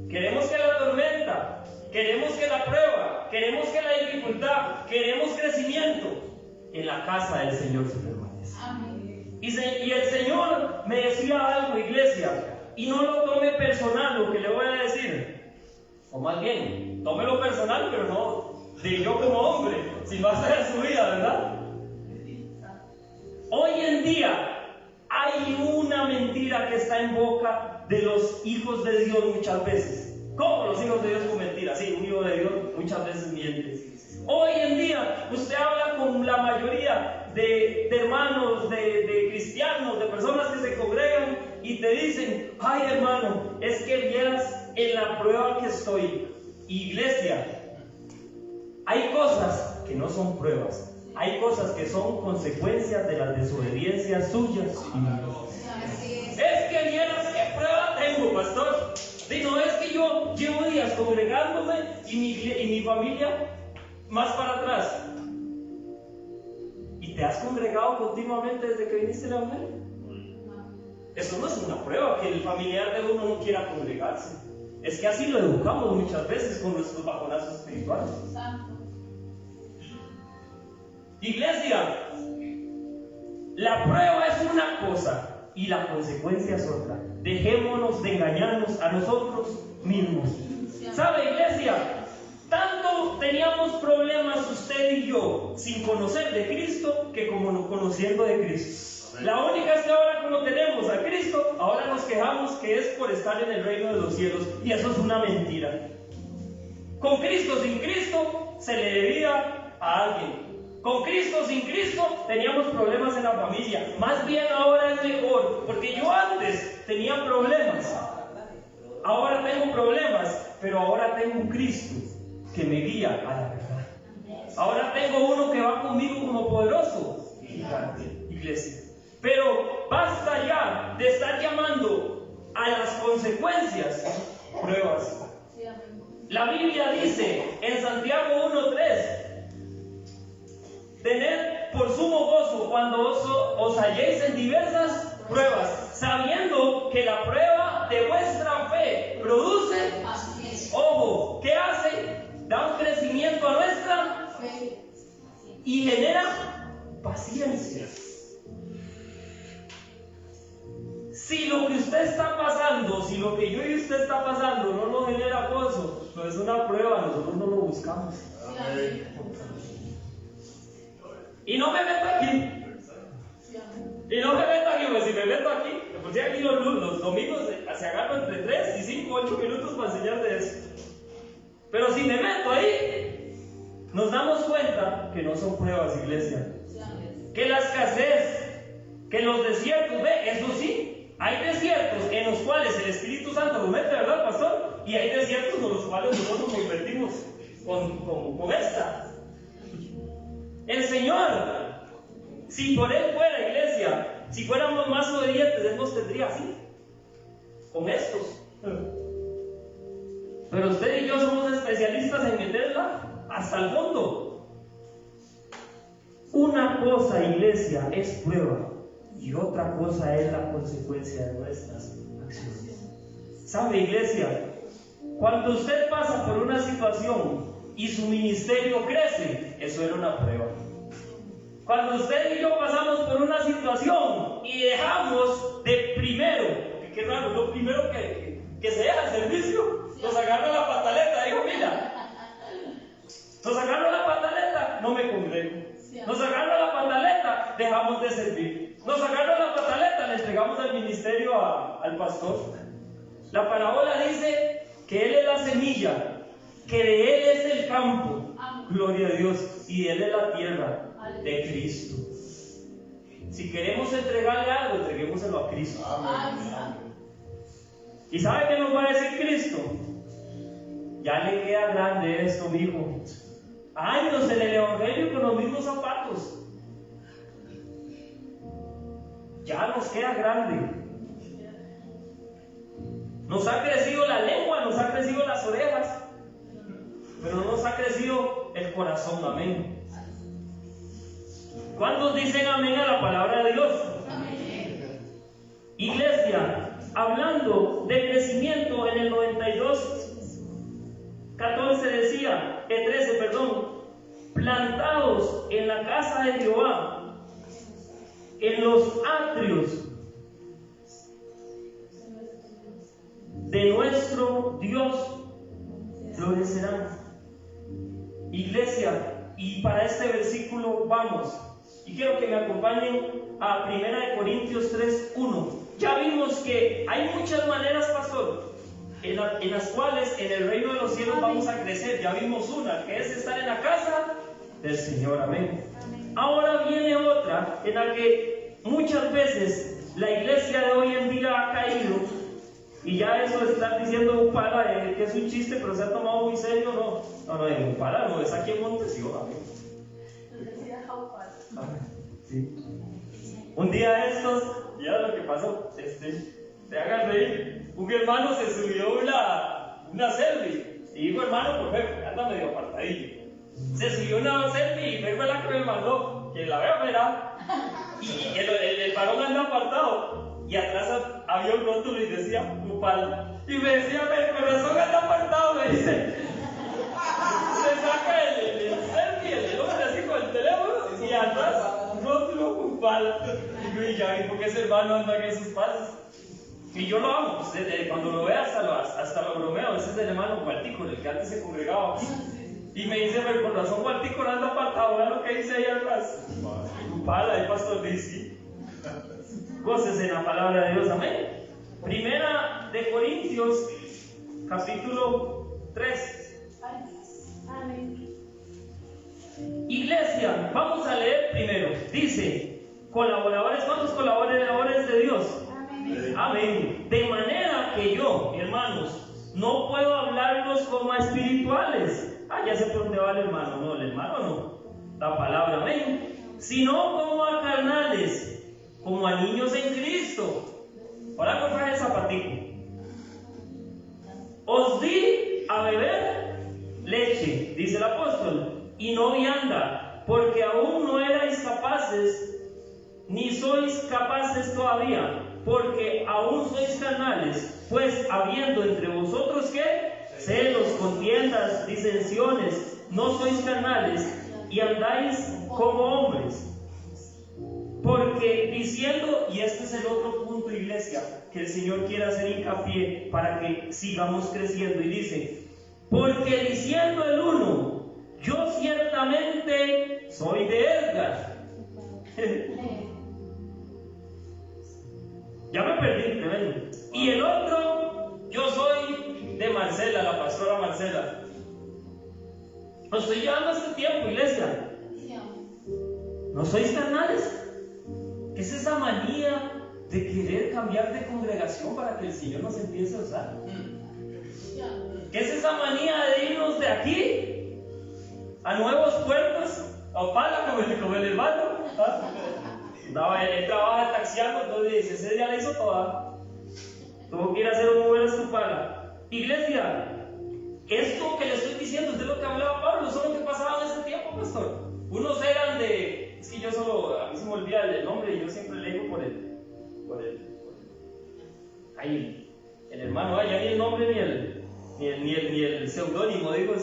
queremos que la tormenta, queremos que la prueba, queremos que la dificultad, queremos crecimiento. En la casa del Señor se permanece. Y el Señor me decía algo, iglesia, y no lo tome personal lo que le voy a decir, o más bien, tómelo personal, pero no de yo como hombre, si va a ser su vida, ¿verdad? Hoy en día hay una mentira que está en boca de los hijos de Dios muchas veces. ¿Cómo los hijos de Dios con mentiras? Sí, un hijo de Dios muchas veces miente. Hoy en día usted habla con la mayoría de hermanos, de cristianos, de personas que se congregan y te dicen: ay, hermano, es que vieras en la prueba que estoy. Iglesia, hay cosas que no son pruebas, hay cosas que son consecuencias de las desobediencias suyas y mías. Es que vieras qué prueba tengo, pastor. Si no, es que yo llevo días congregándome y mi familia más para atrás. ¿Y te has congregado continuamente desde que viniste a la mujer? Eso no es una prueba, que el familiar de uno no quiera congregarse. Es que así lo educamos muchas veces con nuestros bajonazos espirituales. Iglesia, la prueba es una cosa y la consecuencia es otra. Dejémonos de engañarnos a nosotros mismos. ¿Sabe, iglesia? Tanto teníamos problemas usted y yo sin conocer de Cristo que como no conociendo de Cristo. La única es que ahora como tenemos a Cristo, ahora nos quejamos que es por estar en el reino de los cielos, y eso es una mentira. Con Cristo, sin Cristo, se le debía a alguien. Con Cristo, sin Cristo, teníamos problemas en la familia. Más bien ahora es mejor, porque yo antes tenía problemas. Ahora tengo problemas, pero ahora tengo un Cristo que me guía a la verdad. Ahora tengo uno que va conmigo como poderoso gigante, iglesia. Pero basta ya de estar llamando a las consecuencias pruebas. La Biblia dice en Santiago 1:3: tened por sumo gozo cuando os halléis en diversas pruebas, sabiendo que la prueba de vuestra fe produce, ojo, ¿qué hace? Da un crecimiento a nuestra fe y genera paciencia. Si lo que usted está pasando, si lo que yo y usted está pasando no nos genera gozo, no es una prueba, nosotros no lo buscamos. Y no me meto aquí. Y no me meto aquí, pues si me meto aquí, pues aquí los domingos se agarran entre 3 y 5, 8 minutos para enseñar de eso. Pero si me meto ahí, nos damos cuenta que no son pruebas, iglesia. Que la escasez, que los desiertos, eso sí, hay desiertos en los cuales el Espíritu Santo lo mete, ¿verdad, pastor? Y hay desiertos con los cuales nosotros nos metimos con esta. El Señor, si por Él fuera, iglesia, si fuéramos más obedientes, Él nos tendría así, con estos. Pero usted y yo somos especialistas en meterla hasta el fondo. Una cosa, iglesia, es prueba, y otra cosa es la consecuencia de nuestras acciones. ¿Sabe, iglesia? Cuando usted pasa por una situación y su ministerio crece, eso era una prueba. Cuando usted y yo pasamos por una situación y dejamos de primero, porque qué raro, lo primero que se deja el servicio, nos agarra la pataleta, digo, mira, nos agarra la pataleta, no me congrego. Nos agarra la pataleta, dejamos de servir. Nos agarra la pataleta, le entregamos el ministerio al pastor. La parábola dice que Él es la semilla, que de Él es el campo, gloria a Dios, y de Él es la tierra de Cristo. Si queremos entregarle algo, entreguémoselo a Cristo. ¿Y sabe qué nos va a decir Cristo? Ya le queda grande esto, mijo. Años en el Evangelio con los mismos zapatos. Ya nos queda grande. Nos ha crecido la lengua, nos ha crecido las orejas, pero no nos ha crecido el corazón. Amén. ¿Cuántos dicen amén a la palabra de Dios? Amén. Iglesia, hablando de crecimiento en el 92:14 decía, 13, perdón, plantados en la casa de Jehová, en los atrios de nuestro Dios, florecerán. Iglesia, y para este versículo vamos, y quiero que me acompañen a 1 Corintios 3:1. Ya vimos que hay muchas maneras, pastor, en las cuales en el reino de los cielos vamos a crecer. Ya vimos una, que es estar en la casa del Señor. Amén. Ahora viene otra, en la que muchas veces la iglesia de hoy en día ha caído, y ya eso de estar diciendo Upala, que es un chiste, pero se ha tomado muy serio. No, en Upala no, es aquí en Montesión. Amén. Sí. Un día estos, ya lo que pasó, te hagan reír. Un hermano se subió una selfie, y digo hermano por Pepe, anda medio apartadillo. Se subió una selfie y Pepe fue la que me mandó, que la vea, verá. Y el varón anda apartado, y atrás había un rótulo y decía Upala. Y me decía, el corazón anda apartado, me dice. Se saca el selfie, el hombre así con el teléfono, y atrás rótulo Upala. Y ya vi por qué ese hermano anda en esos pasos. Y yo lo amo, cuando lo veo hasta lo bromeo. Ese es el hermano Cuartico, el que antes se congregaba aquí. Y me dice, pero con razón Gualtico anda apartado, vean lo que dice ahí atrás. Pala, el pastor dice. Goces en la palabra de Dios, amén. Primera de Corintios, capítulo 3. Amén. Iglesia, vamos a leer primero. Dice, colaboradores, ¿cuántos colaboradores de Dios? Amén. Amén. De manera que yo, hermanos, no puedo hablarlos como a espirituales. Ya sé por dónde va el hermano. No, el hermano no. La palabra, amén. Sino como a carnales, como a niños en Cristo. Ahora comprar el zapatico. Os di a beber leche, dice el apóstol, y no vianda, porque aún no erais capaces, ni sois capaces todavía, porque aún sois carnales, pues habiendo entre vosotros ¿qué? Celos, contiendas, disensiones, no sois carnales y andáis como hombres. Porque diciendo, y este es el otro punto, iglesia, que el Señor quiere hacer hincapié para que sigamos creciendo, y dice, porque diciendo el uno, yo ciertamente soy de Edgar. Ya me perdí, tremendo. Y el otro, yo soy de Marcela, la pastora Marcela. Os estoy llevando este tiempo, iglesia. ¿No sois carnales? ¿Qué es esa manía de querer cambiar de congregación para que el Señor nos empiece a usar? ¿Qué es esa manía de irnos de aquí a nuevos puertos? A Opala, como el hermano. Él trabaja taxiando, entonces dice, ese día la hizo toda. Tuvo que ir a hacer un Uber a su Opala. Iglesia, esto que le estoy diciendo es de lo que hablaba Pablo, eso es lo que pasaba en ese tiempo, pastor. Unos eran de, es que yo solo, a mí se me olvida el nombre y yo siempre le digo por el ahí el hermano, ya ni el nombre ni el seudónimo, digo el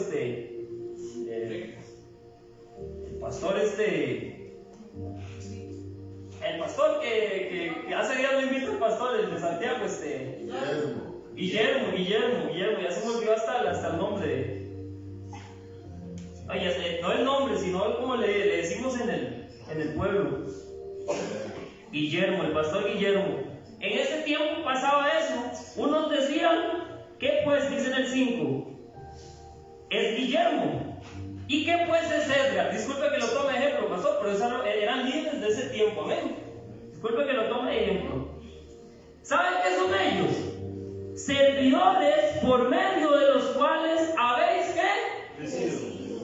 pastor el pastor que hace días lo invita el pastor, el de Santiago, Guillermo, ya se me olvidó hasta el nombre. No el nombre, sino como le decimos en el pueblo. Guillermo, el pastor Guillermo. En ese tiempo pasaba eso. Unos decían, ¿qué pues? Dice en el 5. Es Guillermo. ¿Y qué pues es Edgar? Disculpe que lo tome de ejemplo, pastor, pero eran líderes de ese tiempo, amén. Disculpe que lo tome de ejemplo. ¿Saben qué son ellos? Servidores por medio de los cuales habéis ¿qué?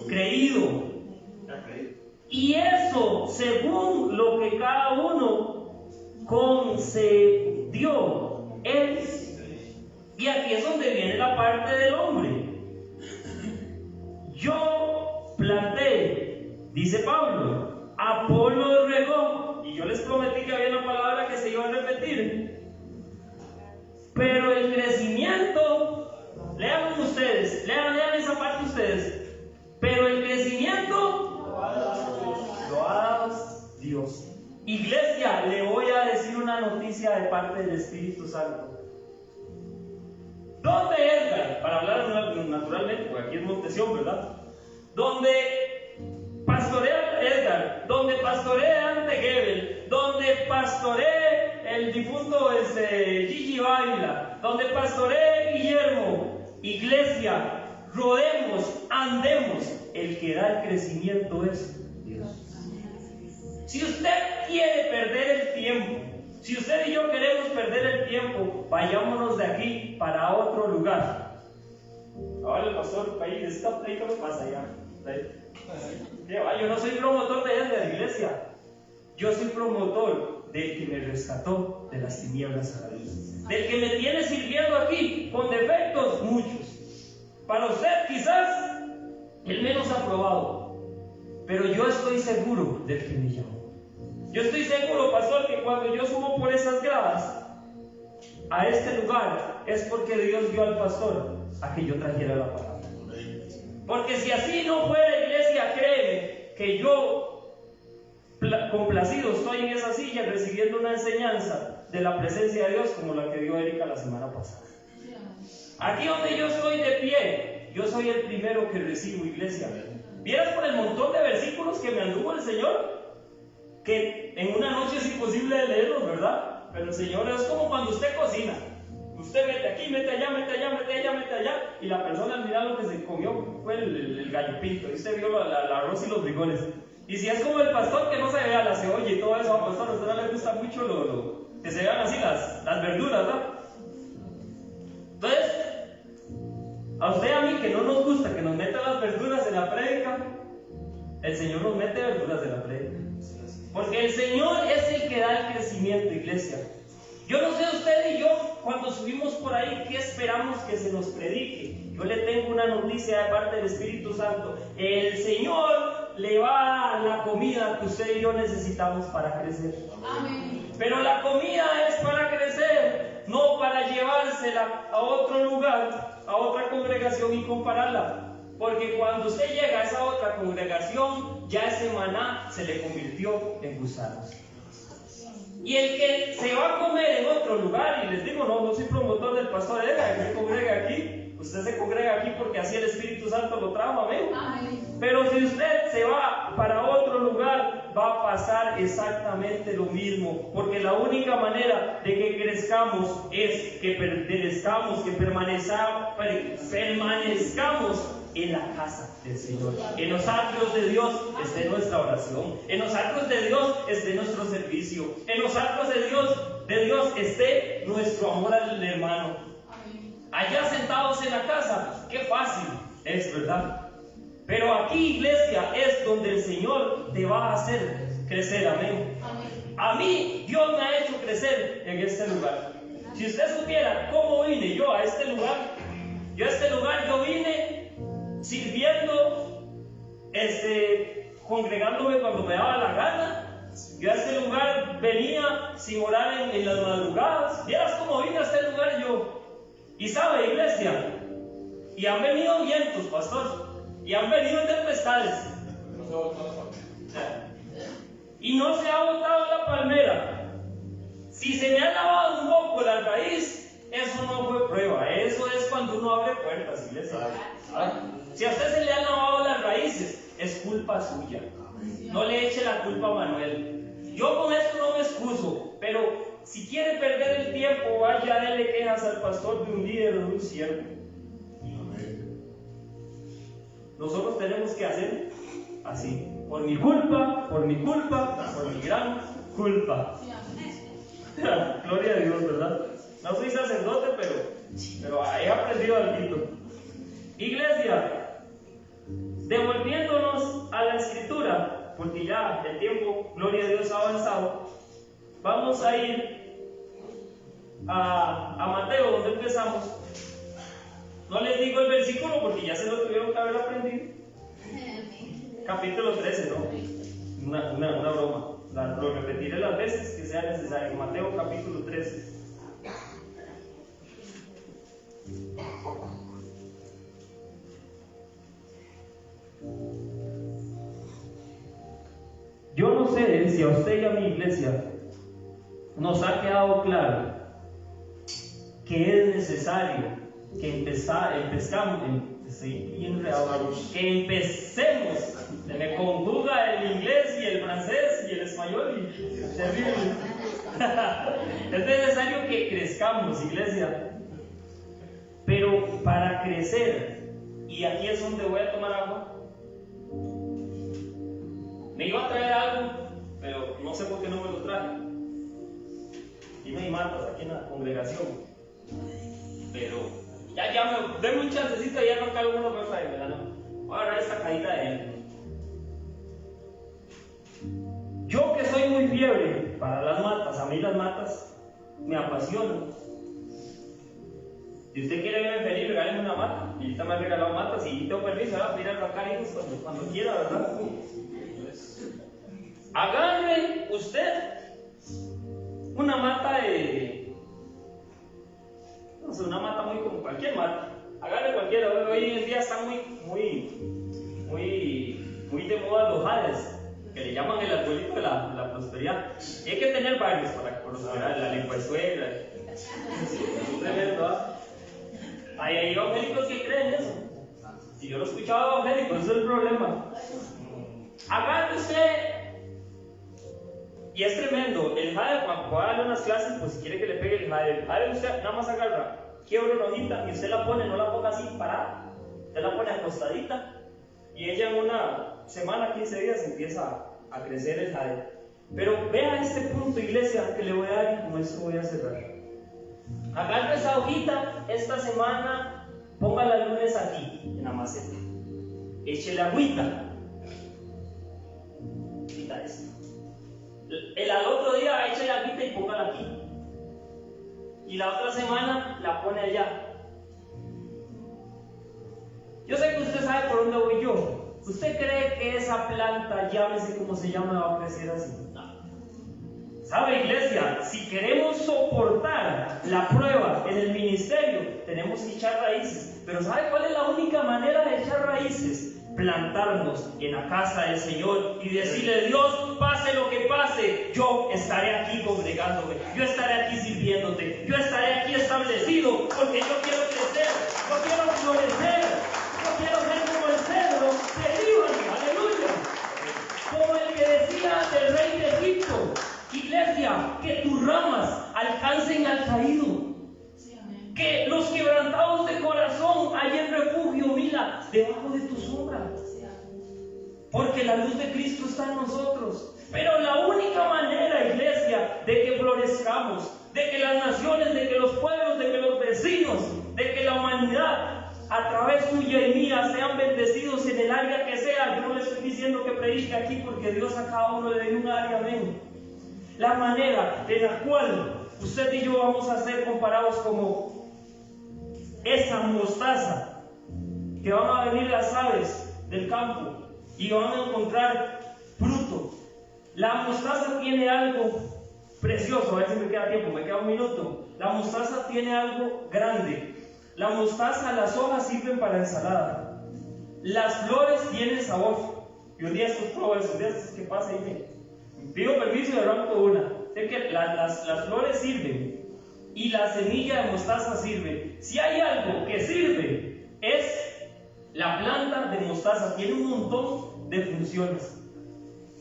Creído. Y eso según lo que cada uno concedió él. Y aquí es donde viene la parte del hombre. Yo planté, dice Pablo, Apolo regó, y yo les prometí que había una palabra que se iba a repetir. Pero el crecimiento, lean ustedes, lean esa parte ustedes. Pero el crecimiento lo ha dado Dios. Iglesia, le voy a decir una noticia de parte del Espíritu Santo. ¿Dónde Edgar? Para hablar naturalmente, porque aquí es Montesión, ¿verdad? Donde pastorea Edgar, donde pastorea Ante Gebel, donde pastorea el difunto Gigi Bávila, donde pastorea Guillermo. Iglesia, rodemos, andemos. El que da el crecimiento es Dios. Si usted quiere perder el tiempo, si usted y yo queremos perder el tiempo, vayámonos de aquí para otro lugar. Ahora el pastor ahí está, ¿qué me pasa allá? Yo no soy promotor de la iglesia, yo soy promotor del que me rescató de las tinieblas a la luz, del que me tiene sirviendo aquí con defectos muchos. Para usted quizás el menos aprobado, pero yo estoy seguro del que me llamó. Yo estoy seguro, pastor, que cuando yo subo por esas gradas a este lugar es porque Dios dio al pastor a que yo trajera la palabra. Porque si así no fuera, iglesia, créeme que yo complacido estoy en esa silla recibiendo una enseñanza de la presencia de Dios como la que dio Erika la semana pasada. Aquí donde yo estoy de pie, yo soy el primero que recibo, iglesia. ¿Vieras por el montón de versículos que me anduvo el Señor? Que en una noche es imposible de leerlos, ¿verdad? Pero el Señor es como cuando usted cocina. Usted mete aquí, mete allá, mete allá, mete allá, mete allá, y la persona al final lo que se comió fue el gallo pinto. Y usted vio el arroz y los frijoles. Y si es como el pastor que no se vea la cebolla y todo eso, pastor, a usted no le gusta mucho que se vean así las verduras, ¿verdad? Entonces, a usted y a mí que no nos gusta que nos metan las verduras en la prédica, el Señor nos mete verduras en la prédica. Porque el Señor es el que da el crecimiento, iglesia. Yo no sé usted y yo, cuando subimos por ahí, ¿qué esperamos que se nos predique? Yo le tengo una noticia de parte del Espíritu Santo. El Señor le va a dar la comida que usted y yo necesitamos para crecer. Amén. Pero la comida es para crecer, no para llevársela a otro lugar, a otra congregación y compararla. Porque cuando usted llega a esa otra congregación, ya ese maná se le convirtió en gusanos. Y el que se va a comer en otro lugar, y les digo, no soy promotor del pastor Edgar, que se congrega aquí. Usted se congrega aquí porque así el Espíritu Santo lo trajo, amén. Pero si usted se va para otro lugar, va a pasar exactamente lo mismo. Porque la única manera de que crezcamos es que permanezcamos en la casa del Señor. En los atrios de Dios esté nuestra oración. En los atrios de Dios esté nuestro servicio. En los atrios de Dios esté nuestro amor al hermano. Allá sentados en la casa, qué fácil es, ¿verdad? Pero aquí, iglesia, es donde el Señor te va a hacer crecer, amén. A mí, Dios me ha hecho crecer en este lugar. Si usted supiera cómo vine yo a este lugar, yo vine sirviendo, congregándome cuando me daba la gana. Yo a este lugar venía sin orar en las madrugadas. ¿Vieras cómo vine a este lugar yo? Y sabe, iglesia, y han venido vientos, pastor, y han venido tempestades, y no se ha botado la palmera. Si se me ha lavado un poco la raíz, eso no fue prueba, eso es cuando uno abre puertas, iglesia. Si a usted se le han lavado las raíces, es culpa suya. No le eche la culpa a Manuel. Yo con esto no me excuso, pero si quiere perder el tiempo, vaya a darle quejas al pastor de un líder o de un siervo. Nosotros tenemos que hacer así. Por mi culpa, por mi gran culpa. Gloria a Dios, ¿verdad? No soy sacerdote, pero he aprendido algo. Iglesia, devolviéndonos a la escritura, porque ya el tiempo, gloria a Dios, ha avanzado. Vamos a ir a Mateo, donde empezamos. No les digo el versículo porque ya se lo tuvieron que haber aprendido. Capítulo 13, ¿no? Una broma. Lo repetiré las veces que sea necesario. Mateo capítulo 13. Yo no sé si a usted y a mi iglesia nos ha quedado claro que es necesario que empecemos. Se me conjuga el inglés y el francés y el español y terrible. Es necesario que crezcamos, iglesia. Pero para crecer, y aquí es donde voy a tomar agua. Me iba a traer algo, pero no sé por qué no me lo traje. Y no hay matas aquí en la congregación. Pero denme un chancecito y ya no cargo uno para traerme, ¿no? Voy a agarrar esta cajita de él. Yo que soy muy fiebre para las matas, a mí las matas me apasionan. Si usted quiere verme feliz, regáleme una mata. Y ahorita me han regalado matas y tengo permiso, ¿verdad? Para ir a arrancar hijos cuando quiera, ¿verdad? Agarre usted una mata no sé, una mata muy como cualquier mata. Agarre cualquiera. Hoy en día están muy de moda los jades, que le llaman el arbolito de la prosperidad. Y hay que tener varios para prosperar, la lenguazuela. Es tremendo, ¿ah? Hay evangélicos que creen eso. Si yo lo escuchaba evangélico, ese es el problema. Agarre usted, y es tremendo, el jade, cuando va a darle unas clases, pues si quiere que le pegue el jade usted nada más agarra, quiebra una hojita y usted la pone, no la ponga así parada, usted la pone acostadita, y ella en una semana, 15 días empieza a crecer el jade. Pero vea este punto, iglesia, que le voy a dar y con esto voy a cerrar. Agarre esa hojita esta semana, póngala el lunes aquí, en la maceta. Échele agüita. Quita esto. Al otro día échele agüita y póngala aquí. Y la otra semana la pone allá. Yo sé que usted sabe por dónde voy yo. ¿Usted cree que esa planta, llámese como se llama, va a crecer así? No. ¿Sabe, iglesia? Si queremos soportar la prueba en el ministerio, tenemos que echar raíces. Pero ¿sabe cuál es la única manera de echar raíces? Plantarnos en la casa del Señor y decirle: Dios, pase lo que pase, yo estaré aquí congregándome, yo estaré aquí sirviéndote, yo estaré aquí establecido, porque yo quiero crecer, yo quiero florecer, yo quiero ser como el cedro de Líbano, aleluya, como el que decía del rey de Egipto: iglesia, que tus ramas alcancen al caído, que los quebrantados de corazón hallen refugio, mira, debajo de tu sombra, porque la luz de Cristo está en nosotros. Pero la única manera, iglesia, de que florezcamos, de que las naciones, de que los pueblos, de que los vecinos, de que la humanidad a través tuya y mía sean bendecidos en el área que sea. Yo no le estoy diciendo que predique aquí, porque Dios a cada uno le dé un área, amén. La manera en la cual usted y yo vamos a ser comparados como esa mostaza, que van a venir las aves del campo y van a encontrar fruto. La mostaza tiene algo precioso, a ver si me queda tiempo, me queda un minuto. La mostaza tiene algo grande. La mostaza, las hojas sirven para ensalada. Las flores tienen sabor. Y un día estos pruebo eso, un día estos que pasa y me pido permiso y arranco una. Sé que las flores sirven y la semilla de mostaza sirve. Si hay algo que sirve, es la planta de mostaza. Tiene un montón de funciones.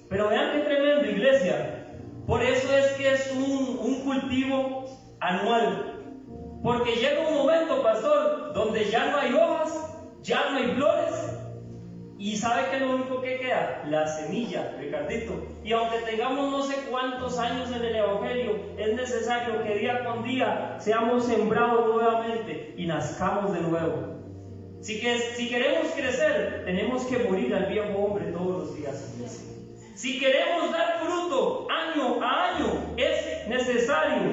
Pero vean qué tremendo, iglesia. Por eso es que es un cultivo anual. Porque llega un momento, pastor, donde ya no hay hojas, ya no hay flores. Y ¿sabe qué es lo único que queda? La semilla, Ricardito. Y aunque tengamos no sé cuántos años en el Evangelio, es necesario que día con día seamos sembrados nuevamente y nazcamos de nuevo. Si queremos crecer, tenemos que morir al viejo hombre todos los días. Si queremos dar fruto año a año, es necesario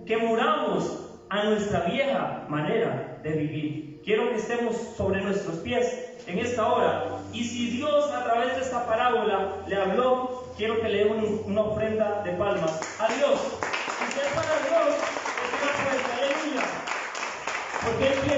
que muramos a nuestra vieja manera de vivir. Quiero que estemos sobre nuestros pies en esta hora. Y si Dios a través de esta parábola le habló, quiero que le den una ofrenda de palmas a Dios. Si usted para Dios, es una fuerza, aleluya. Porque Él quiere